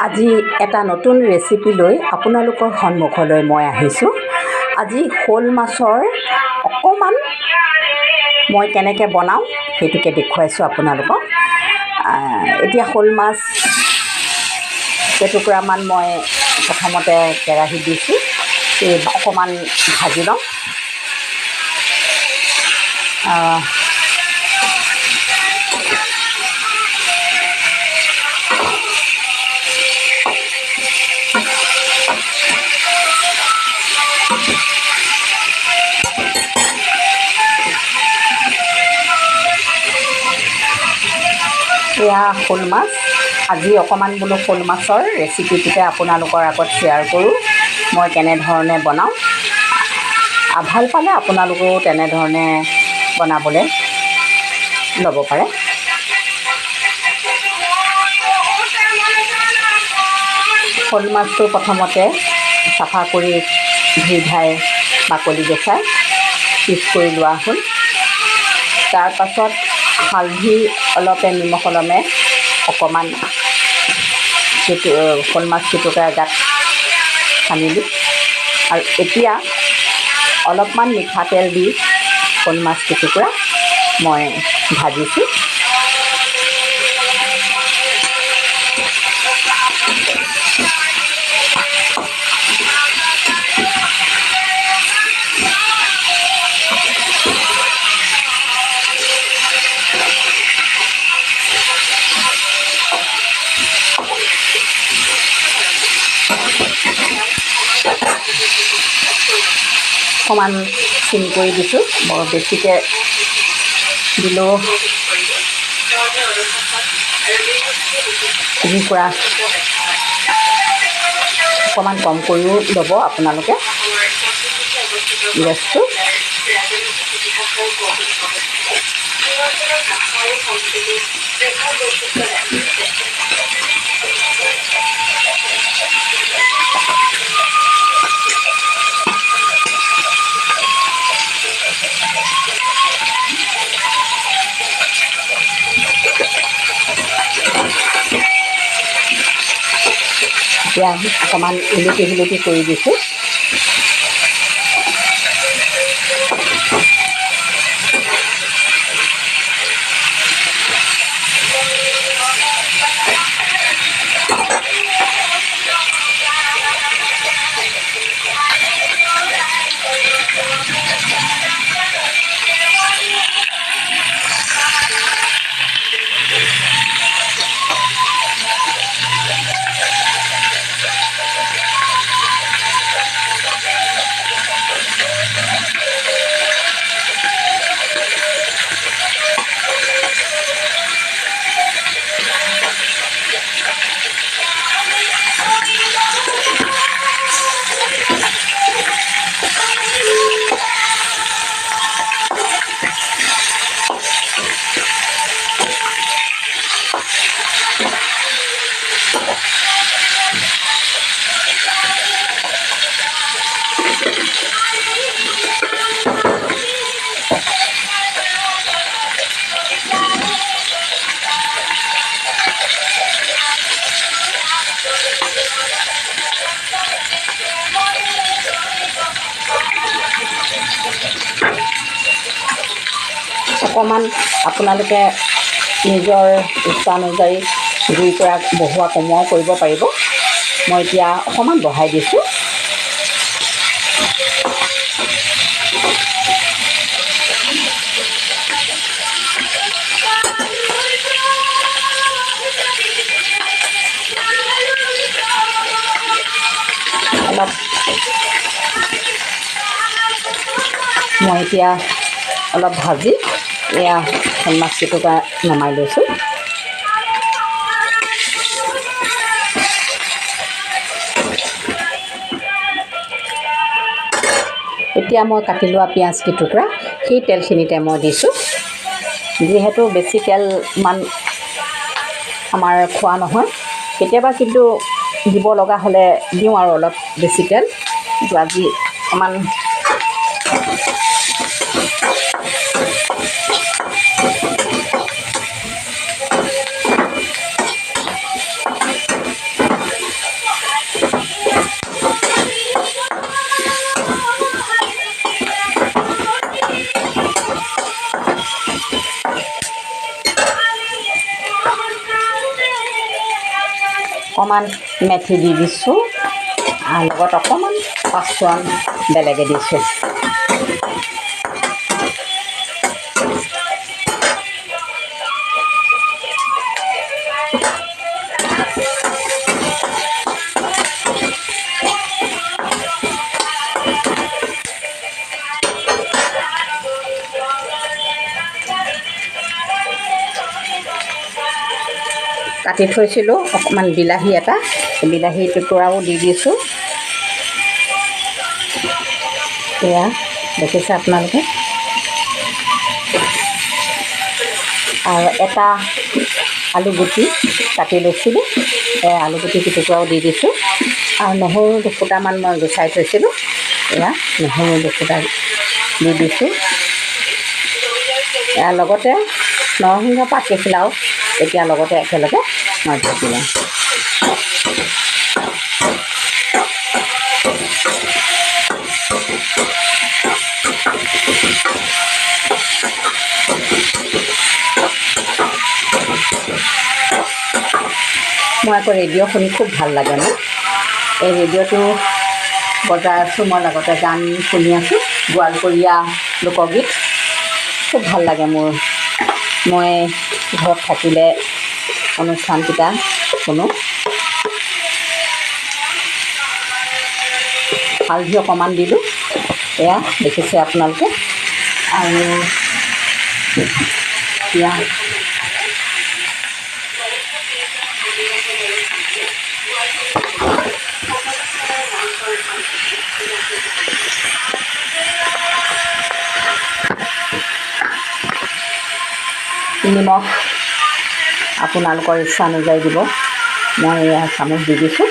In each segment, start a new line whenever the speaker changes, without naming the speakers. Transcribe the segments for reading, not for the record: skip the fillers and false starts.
আজি এটা নতুন ৰেচিপি লৈ আপোনালোকৰ সন্মুখলৈ মই আহিছোঁ। আজি শ'ল মাছৰ অকণমান মই কেনেকৈ বনাওঁ সেইটোকে দেখুৱাইছোঁ আপোনালোকক। এতিয়া শ'ল মাছ কেইটুকুৰামান মই প্ৰথমতে কেৰাহীত দিছোঁ, অকণমান ভাজি লওঁ। এয়া শ'ল মাছ। আজি অকণমান বোলো শ'ল মাছৰ ৰেচিপিটোকে আপোনালোকৰ আগত শ্বেয়াৰ কৰোঁ, মই কেনেধৰণে বনাওঁ। ভাল পালে আপোনালোকেও তেনেধৰণে বনাবলৈ ল'ব পাৰে। শ'ল মাছটো প্ৰথমতে চাফা কৰি ধুই ধাই বাকলি গুচাই পিচ কৰি লোৱা হ'ল। তাৰপাছত হালধি অলপে নিমখ অলপে অকণমান শ'ল মাছ কেইটুকুৰা গাত সানিলোঁ। আৰু এতিয়া অলপমান মিঠাতেল দি শ'ল মাছ কেইটুকুৰা মই ভাজিছোঁ। অকণমান চিম কৰি দিছোঁ, বৰ বেছিকৈ দিলেও জুইকুৰা অকণমান কম কৰিও ল'ব আপোনালোকে গেছটো। এতিয়া অকণমান ইলুটি কৰি দিছোঁ। অকণমান আপোনালোকে নিজৰ ইচ্ছা অনুযায়ী জুইকুৰা বঢ়োৱা কমোৱাও কৰিব পাৰিব। মই এতিয়া অকণমান বঢ়াই দিছোঁ। অলপ মই এতিয়া অলপ ভাজি এয়া শ'ল মাছ কেইটুকুৰা নমাই লৈছোঁ। এতিয়া মই কাটি লোৱা পিঁয়াজ কেইটুকুৰা সেই তেলখিনিতে মই দিছোঁ। যিহেতু বেছি তেল ইমান আমাৰ খোৱা নহয়, কেতিয়াবা কিন্তু দিব লগা হ'লে দিওঁ আৰু অলপ বেছি তেল। আজি অকণমান অকণমান মেথি দি দিছোঁ আৰু লগত অকণমান পাঁচফোৰণ বেলেগে দিছোঁ। কাটি থৈছিলোঁ অকণমান বিলাহী এটা, বিলাহী টুকুৰাও দি দিছোঁ। এয়া দেখিছে আপোনালোকে। আৰু এটা আলু গুটি কাটি লৈছিলোঁ, এই আলু গুটি টুকুৰাও দি দিছোঁ। আৰু নহৰু দুফুটামান মই গুচাই থৈছিলোঁ, এয়া নহৰু দুফুটা দি দিছোঁ। ইয়াৰ লগতে নৰসিংহ পাত কেইখিলাও এতিয়া লগতে একেলগে মই ভাজি লওঁ। মই আকৌ ৰেডিঅ' শুনি খুব ভাল লাগে মোৰ। এই ৰেডিঅ'টো বজাই আছোঁ, মই লগতে গান শুনি আছোঁ, গোৱালপৰীয়া লোকগীত। খুব ভাল লাগে মোৰ। মই ঘৰত থাকিলে অনুষ্ঠানকেইটা শুনো। হালধি অকণমান দিলোঁ, এয়া দেখিছে আপোনালোকে। আৰু এতিয়া নিমখ আপোনালোকৰ ইচ্ছা অনুযায়ী দিব, মই এয়া চামুচ দি দিছোঁ।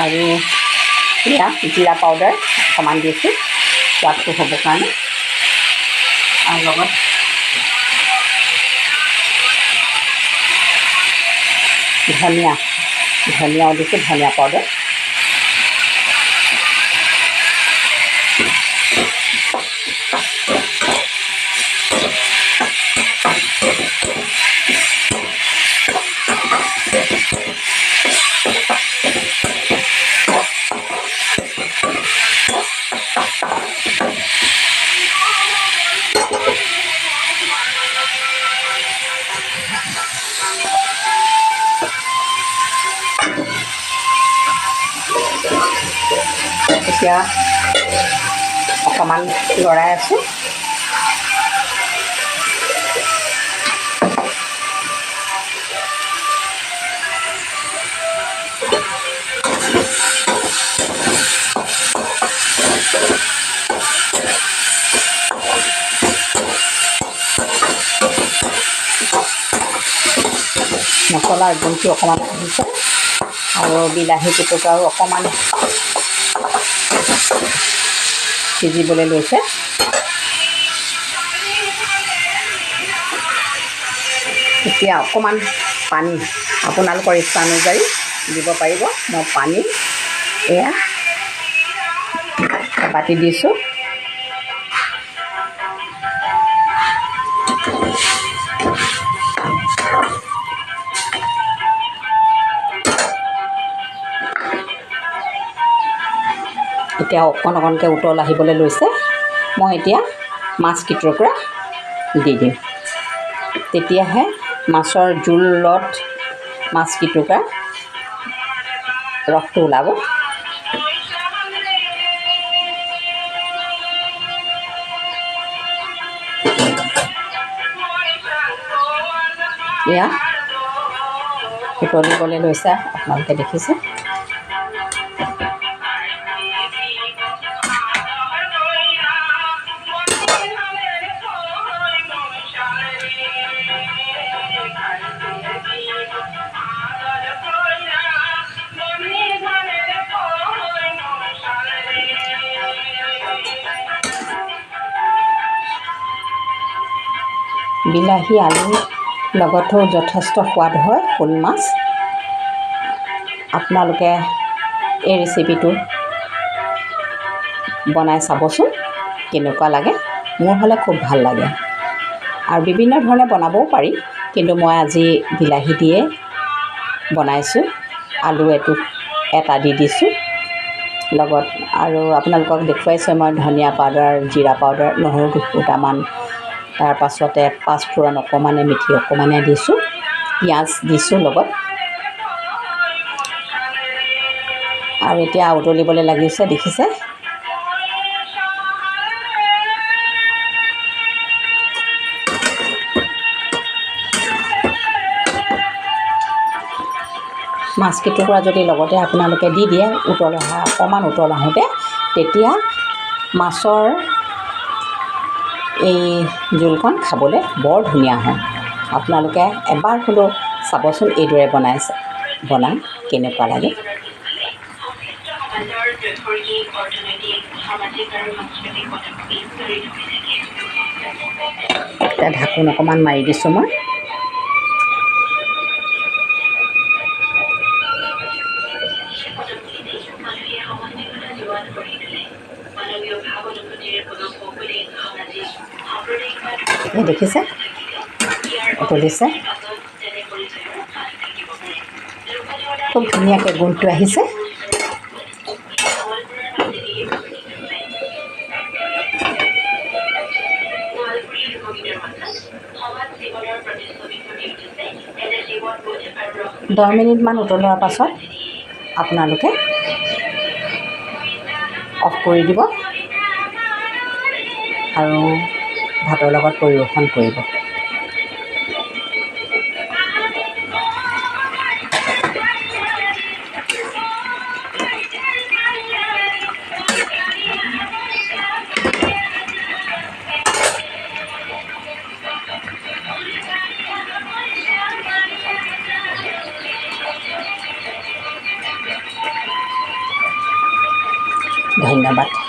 আৰু এয়া জিৰা পাউডাৰ অকণমান দিছোঁ সোৱাদটো হ'বৰ কাৰণে। আৰু লগত ধনিয়াও দিছোঁ, ধনিয়া পাউডাৰ। এতিয়া অকণমান লৰাই আছোঁ। মছলাৰ গুণটো অকণমান আহিছে আৰু বিলাহী টুকুৰাও অকণমান সিজিবলৈ লৈছে। এতিয়া অকণমান পানী আপোনালোকৰ ইচ্ছা অনুযায়ী দিব পাৰিব। মই পানী এয়া বাতি দিছোঁ। এতিয়া অকণকৈ উতল আহিবলৈ লৈছে। মই এতিয়া মাছ কেইটুকুৰা দি দিম, তেতিয়াহে মাছৰ জোলত মাছ কেইটুকুৰা ৰসটো ওলাব। এয়া উতলিবলৈ লৈছে, আপোনালোকে দেখিছে। বিলাহী আলুৰ লগতো যথেষ্ট সোৱাদ হয় শ'ল মাছ। আপোনালোকে এই ৰেচিপিটো বনাই চাবচোন কেনেকুৱা লাগে। মোৰ হ'লে খুব ভাল লাগে। আৰু বিভিন্ন ধৰণে বনাবও পাৰি, কিন্তু মই আজি বিলাহী দিয়ে বনাইছোঁ। আলু এটা দি দিছোঁ লগত। আৰু আপোনালোকক দেখুৱাইছোঁ মই ধনিয়া পাউডাৰ, জিৰা পাউডাৰ, নহৰু দুটামান, তাৰপাছতে পাঁচফোৰণ অকণমানে, মিঠি অকণমানে দিছোঁ, পিঁয়াজ দিছোঁ লগত। আৰু এতিয়া উতলিবলৈ লাগিছে, দেখিছে। মাছকেইটুকুৰা যদি লগতে আপোনালোকে দি দিয়ে, অকণমান উতল আহোঁতে, তেতিয়া মাছৰ এই জোলকণ খাবলৈ বৰ ধুনীয়া হয়। আপোনালোকে এবাৰ হ'লেও চাবচোন এইদৰে বনাই কেনেকুৱা লাগে। এতিয়া ঢাকোন অকণমান মাৰি দিছোঁ মই। দেখিছে উতলিছে, খুব ধুনীয়াকৈ গোন্ধটো আহিছে। দহ মিনিটমান উতলোৱাৰ পাছত আপোনালোকে অফ কৰি দিব আৰু ভাতৰ লগত পৰিৱেশন কৰিব। ধন্যবাদ।